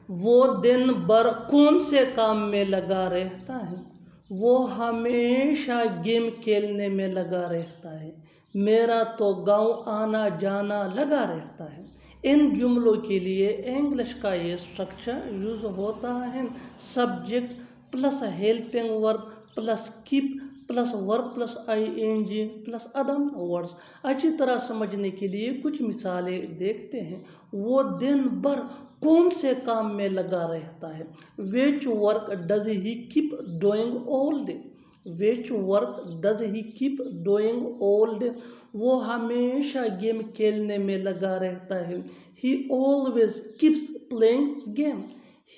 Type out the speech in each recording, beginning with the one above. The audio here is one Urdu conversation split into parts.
وہ دن بھر کون سے کام میں لگا رہتا ہے؟ وہ ہمیشہ گیم کھیلنے میں لگا رہتا ہے۔ میرا تو گاؤں آنا جانا لگا رہتا ہے۔ ان جملوں کے لیے انگلش کا یہ اسٹرکچر یوز ہوتا ہے: subject plus helping verb plus keep plus verb plus ing plus other words. اچھی طرح سمجھنے کے لیے کچھ مثالیں دیکھتے ہیں۔ وہ دن بھر کون سے کام میں لگا رہتا ہے؟ Which work does he keep doing all day? Which work does he keep doing all day? وہ ہمیشہ گیم کھیلنے میں لگا رہتا ہے۔ He always keeps playing game.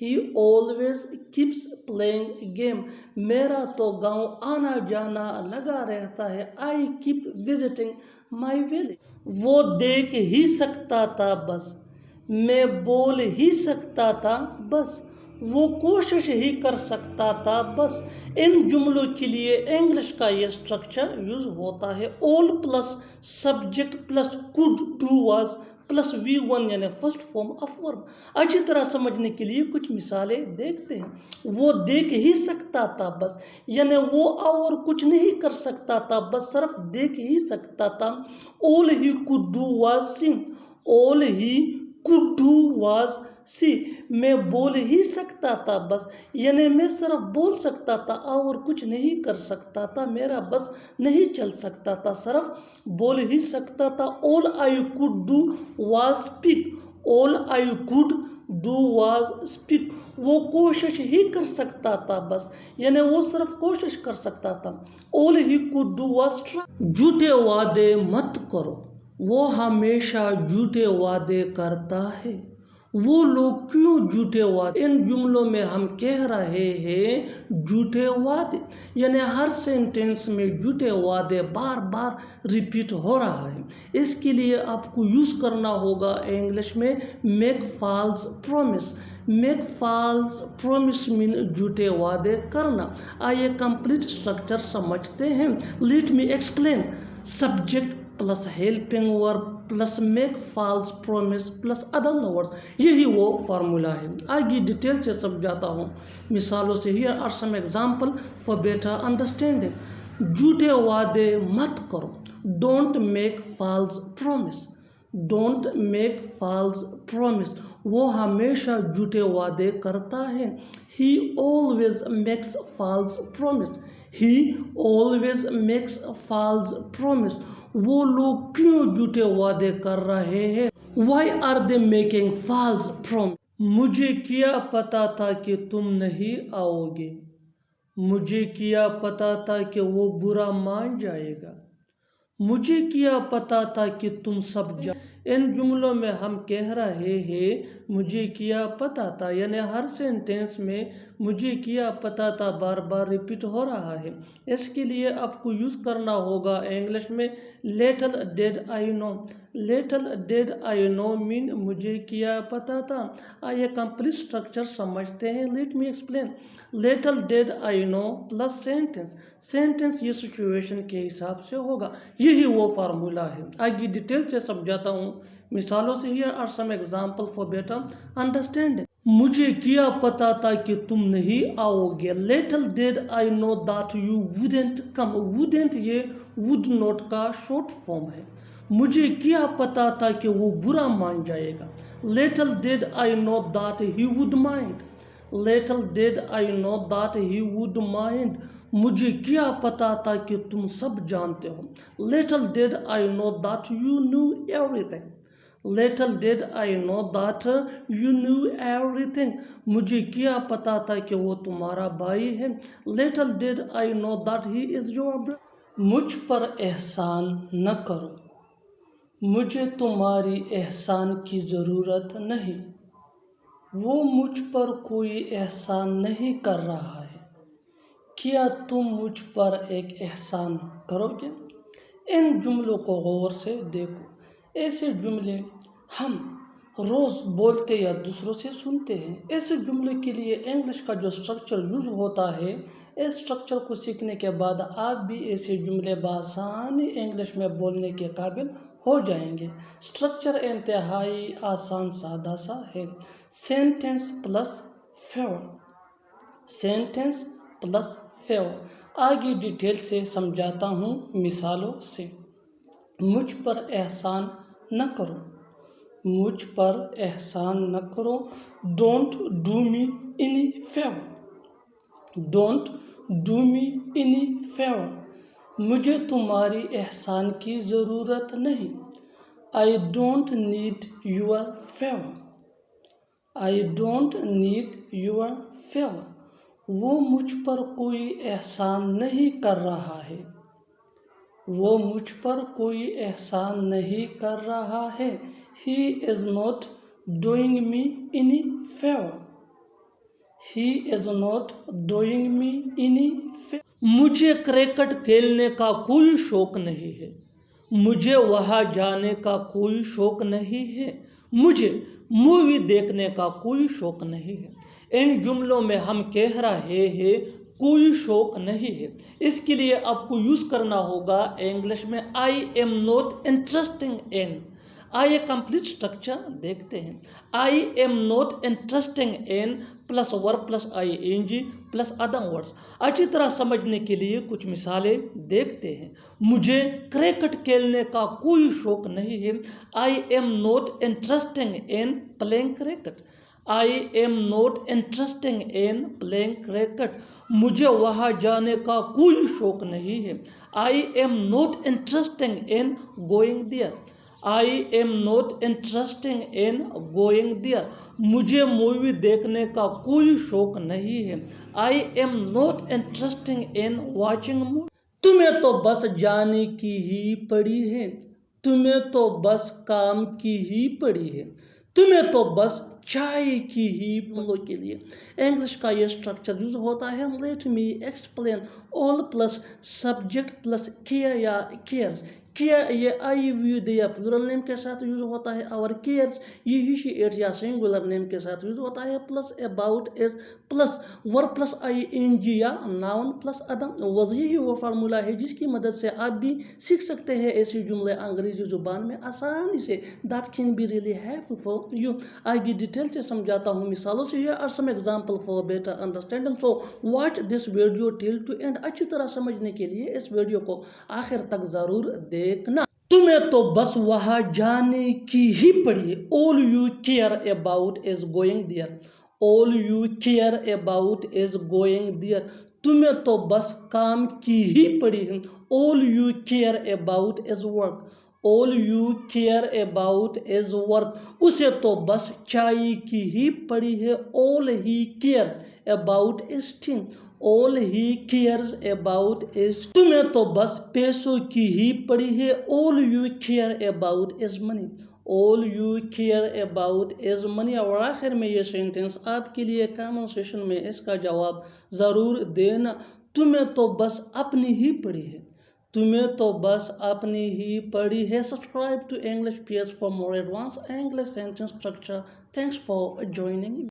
He always keeps playing game. میرا تو گاؤں آنا جانا لگا رہتا ہے۔ I keep visiting my village. وہ دیکھ ہی سکتا تھا بس، میں بول ہی سکتا تھا بس، وہ کوشش ہی کر سکتا تھا بس۔ ان جملوں کے لیے انگلش کا یہ اسٹرکچر یوز ہوتا ہے: all plus subject plus could do was plus V1 یعنی فرسٹ فارم آف ورب۔ اچھی طرح سمجھنے کے لیے کچھ مثالیں دیکھتے ہیں۔ وہ دیکھ ہی سکتا تھا بس یعنی وہ اور کچھ نہیں کر سکتا تھا، بس صرف دیکھ ہی سکتا تھا۔ all he could do was see. all he could do was see. میں بول ہی سکتا تھا بس یعنی میں صرف بول سکتا تھا اور کچھ نہیں کر سکتا تھا، میرا بس نہیں چل سکتا تھا، صرف بول ہی سکتا تھا۔ all I could do was speak. all I could do was speak. وہ کوشش ہی کر سکتا تھا بس یعنی وہ صرف کوشش کر سکتا تھا۔ all he could do was try. جھوٹے وعدے مت کرو، وہ ہمیشہ جھوٹے وعدے کرتا ہے۔ وہ لوگ کیوں جھوٹے وعدے؟ ان جملوں میں ہم کہہ رہے ہیں جھوٹے وعدے، یعنی ہر سینٹینس میں جھوٹے وعدے بار بار ریپیٹ ہو رہا ہے۔ اس کے لیے آپ کو یوز کرنا ہوگا انگلش میں make false promise. Make false promise مین جھوٹے وعدے کرنا۔ آئیے کمپلیٹ اسٹرکچر سمجھتے ہیں۔ Let me explain: subject plus helping verb plus make false promise plus other words, یہی وہ فارمولا ہے۔ آگے ڈیٹیل سے سمجھاتا ہوں مثالوں سے۔ Here are some example for better understanding. جھوٹے وعدے مت کرو، don't make false promise. Don't make false promise, وہ ہمیشہ جھوٹے وعدے کرتا ہے۔ He always makes false promise. He always makes false promise. وہ لوگ کیوں جھوٹے وعدے کر رہے ہیں؟ Why are they making false promise? مجھے کیا پتا تھا کہ تم نہیں آؤ گے۔ مجھے کیا پتا تھا کہ وہ برا مان جائے گا۔ مجھے کیا پتا تھا کہ تم سب ان جملوں میں ہم کہہ رہے ہیں مجھے کیا پتا تھا، یعنی ہر سینٹینس میں مجھے کیا پتا تھا بار بار ریپیٹ ہو رہا ہے۔ اس کے لیے آپ کو یوز کرنا ہوگا انگلش میں little did I know. little did I know مین مجھے کیا پتا تھا۔ آئیے کمپلیٹ اسٹرکچر سمجھتے ہیں۔ Let me explain: little did I know plus sentence. Sentence یہ سچویشن کے حساب سے ہوگا، یہی وہ فارمولا ہے۔ آگے ڈیٹیل سے سمجھاتا ہوں مثالوں سے۔ Here are some example for better understanding. مجھے کیا پتا تھا کہ تم نہیں آؤ گے۔ little did I know that you wouldn't come. wouldn't یہ would not کا شارٹ فارم ہے۔ مجھے کیا پتا تھا کہ وہ برا مان جائے گا۔ little did I know that he would mind. little did I know that he would mind. مجھے کیا پتا تھا کہ تم سب جانتے ہو۔ little did I know that you knew everything. little did I know that you knew everything. مجھے کیا پتا تھا کہ وہ تمہارا بھائی ہے۔ little did I know that he is your brother. مجھ پر احسان نہ کرو، مجھے تمہاری احسان کی ضرورت نہیں۔ وہ مجھ پر کوئی احسان نہیں کر رہا ہے، کیا تم مجھ پر ایک احسان کرو گے؟ ان جملوں کو غور سے دیکھو۔ ایسے جملے ہم روز بولتے یا دوسروں سے سنتے ہیں۔ اس جملے کے لیے انگلش کا جو اسٹرکچر یوز ہوتا ہے، اس اسٹرکچر کو سیکھنے کے بعد آپ بھی ایسے جملے بآسانی انگلش میں بولنے کے قابل ہو جائیں گے۔ اسٹرکچر انتہائی آسان سادہ سا ہے، sentence plus favour, sentence plus favour. آگے ڈیٹیل سے سمجھاتا ہوں مثالوں سے۔ مجھ پر احسان نہ کرو، مجھ پر احسان نہ کرو، don't do me any favour, don't do me any favour. مجھے تمہاری احسان کی ضرورت نہیں، I don't need your favour, I don't need your favour. وہ مجھ پر کوئی احسان نہیں کر رہا ہے، وہ مجھ پر کوئی احسان نہیں کر رہا ہے، he is not doing me any favour, he is not doing me any favour. مجھے کرکٹ کھیلنے کا کوئی شوق نہیں ہے، مجھے وہاں جانے کا کوئی شوق نہیں ہے، مجھے مووی دیکھنے کا کوئی شوق نہیں ہے۔ ان جملوں میں ہم کہہ رہے ہیں کوئی شوق نہیں ہے، اس کے لیے آپ کو یوز کرنا ہوگا انگلش میں I am not interesting in. آئیے کمپلیٹ اسٹرکچر دیکھتے ہیں۔ I am not interesting in plus verb plus I N G plus other words. اچھی طرح سمجھنے کے لیے کچھ مثالیں دیکھتے ہیں۔ مجھے کرکٹ کھیلنے کا کوئی شوق نہیں ہے، آئی am not interesting in playing cricket, I am not interesting in playing cricket. مجھے وہاں جانے کا کوئی شوق نہیں ہے، آئی am not interesting in going there, I am not interesting in going there. مجھے مووی دیکھنے کا کوئی شوق نہیں ہے، آئی am not interesting in watching movie. تمہیں تو بس جانے کی ہی پڑی ہے، تمہیں تو بس کام کی ہی پڑی ہے، تمہیں تو بس چائے کی ہی جملوں کے لیے انگلش کا یہ اسٹرکچر یوز ہوتا ہے۔ Late me explain all plus subject plus care یا کیئرز۔ کیئر یہ آئی وی دے یا پلورل نیم کے ساتھ یوز ہوتا ہے، اور کیئرز یہ ہی شی اٹ یا سنگولر نیم کے ساتھ یوز ہوتا ہے۔ Plus about is plus verb plus I N G یا ناؤن پلس ادم وز، یہی وہ فارمولا ہے جس کی مدد سے آپ بھی سیکھ سکتے ہیں ایسی جملے انگریزی زبان میں آسانی سے۔ That can be really helpful for you۔ آگے ڈیٹیل سے سمجھاتا ہوں مثالوں سے۔ Here are some examples for better understanding, so watch this video till to end۔ اچھی طرح سمجھنے کے لیے اس ویڈیو کو آخر تک ضرور دیکھنا۔ تمہیں تو بس وہاں جانے کی ہی پڑی ہے، all you care about is going there، all you care about is going there۔ تمہیں تو بس کام کی ہی پڑی ہے، all you care about is work، all you care about is work۔ اسے تو بس چائے کی ہی پڑی ہے، all he cares about is tea، all he cares about is tea۔ تمہیں تو بس پیسوں کی ہی پڑی ہے، all you care about is money، all you care about is money۔ اور آخر میں یہ سینٹنس آپ کے لیے کامن سیشن میں اس کا جواب ضرور دینا۔ تمہیں تو بس اپنی ہی پڑی ہے، تمہیں تو بس اپنی ہی پڑی ہے۔ Subscribe to English pairs for more advance English sentence structure. Thanks for joining.